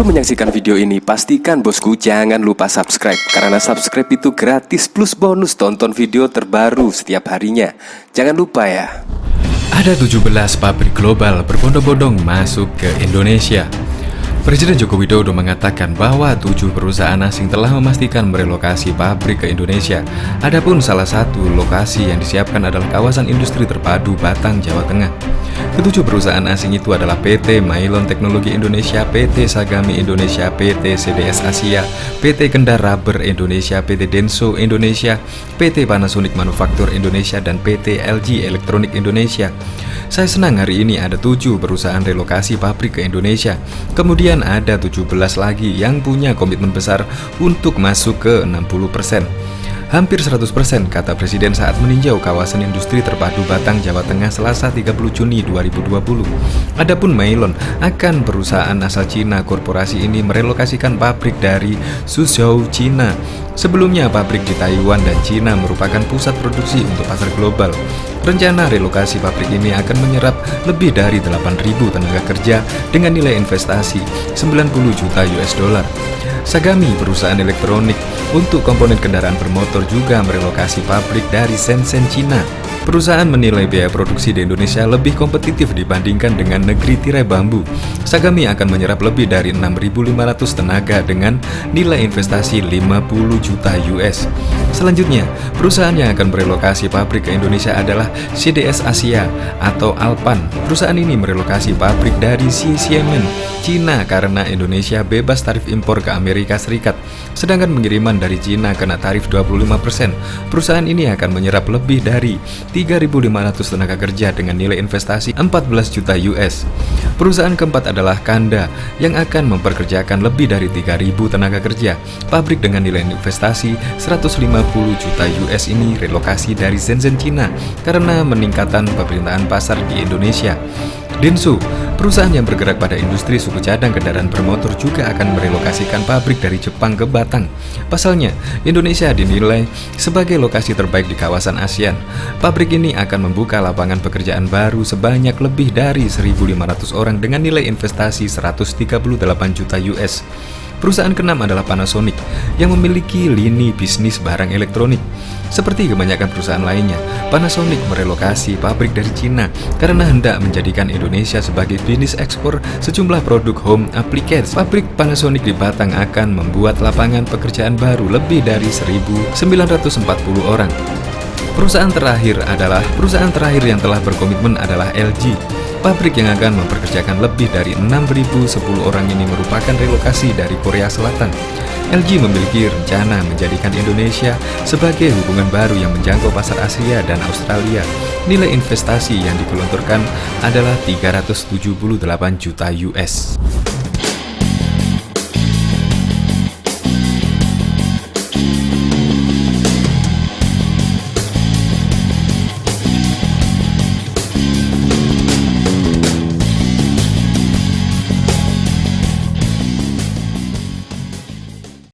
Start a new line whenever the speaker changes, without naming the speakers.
Sebelum menyaksikan video ini, pastikan bosku jangan lupa subscribe. Karena subscribe itu gratis plus bonus tonton video terbaru setiap harinya. Jangan lupa ya.
Ada 17 pabrik global berbondong-bondong masuk ke Indonesia. Presiden Joko Widodo mengatakan bahwa 7 perusahaan asing telah memastikan merelokasi pabrik ke Indonesia. Adapun salah satu lokasi yang disiapkan adalah kawasan industri terpadu Batang, Jawa Tengah. Ketujuh perusahaan asing itu adalah PT Mailon Teknologi Indonesia, PT Sagami Indonesia, PT CDS Asia, PT Kendar Rubber Indonesia, PT Denso Indonesia, PT Panasonic Manufaktur Indonesia, dan PT LG Elektronik Indonesia. Saya senang hari ini ada 7 perusahaan relokasi pabrik ke Indonesia. Kemudian ada 17 lagi yang punya komitmen besar untuk masuk ke 60%. Hampir 100% kata Presiden saat meninjau kawasan industri terpadu Batang, Jawa Tengah Selasa 30 Juni 2020. Adapun Mailon akan perusahaan asal Cina, korporasi ini merelokasikan pabrik dari Suzhou, Cina. Sebelumnya pabrik di Taiwan dan Cina merupakan pusat produksi untuk pasar global. Rencana relokasi pabrik ini akan menyerap lebih dari 8.000 tenaga kerja dengan nilai investasi 90 juta US dollar. Sagami, perusahaan elektronik untuk komponen kendaraan bermotor, juga merelokasi pabrik dari Shenzhen, Cina. Perusahaan menilai biaya produksi di Indonesia lebih kompetitif dibandingkan dengan negeri tirai bambu. Sagami akan menyerap lebih dari 6.500 tenaga dengan nilai investasi 50 juta US. Selanjutnya, perusahaan yang akan merelokasi pabrik ke Indonesia adalah CDS Asia atau Alpan. Perusahaan ini merelokasi pabrik dari Xiamen, Cina karena Indonesia bebas tarif impor ke Amerika Serikat. Sedangkan pengiriman dari Cina kena tarif 25%. Perusahaan ini akan menyerap lebih dari 3.500 tenaga kerja dengan nilai investasi 14 juta US. Perusahaan keempat adalah Kanda yang akan memperkerjakan lebih dari 3.000 tenaga kerja. Pabrik dengan nilai investasi 150 juta US ini relokasi dari Shenzhen, Cina karena meningkatan pemerintahan pasar di Indonesia. Denso, perusahaan yang bergerak pada industri suku cadang kendaraan bermotor, juga akan merelokasikan pabrik dari Jepang ke Batang. Pasalnya, Indonesia dinilai sebagai lokasi terbaik di kawasan ASEAN. Pabrik ini akan membuka lapangan pekerjaan baru sebanyak lebih dari 1.500 orang dengan nilai investasi 138 juta US. Perusahaan keenam adalah Panasonic yang memiliki lini bisnis barang elektronik. Seperti kebanyakan perusahaan lainnya, Panasonic merelokasi pabrik dari Cina karena hendak menjadikan Indonesia sebagai bisnis ekspor sejumlah produk home appliance. Pabrik Panasonic di Batang akan membuat lapangan pekerjaan baru lebih dari 1.940 orang. Perusahaan terakhir yang telah berkomitmen adalah LG. Pabrik yang akan memperkerjakan lebih dari 6.010 orang ini merupakan relokasi dari Korea Selatan. LG memiliki rencana menjadikan Indonesia sebagai hubungan baru yang menjangkau pasar Asia dan Australia. Nilai investasi yang digelontorkan adalah 378 juta US.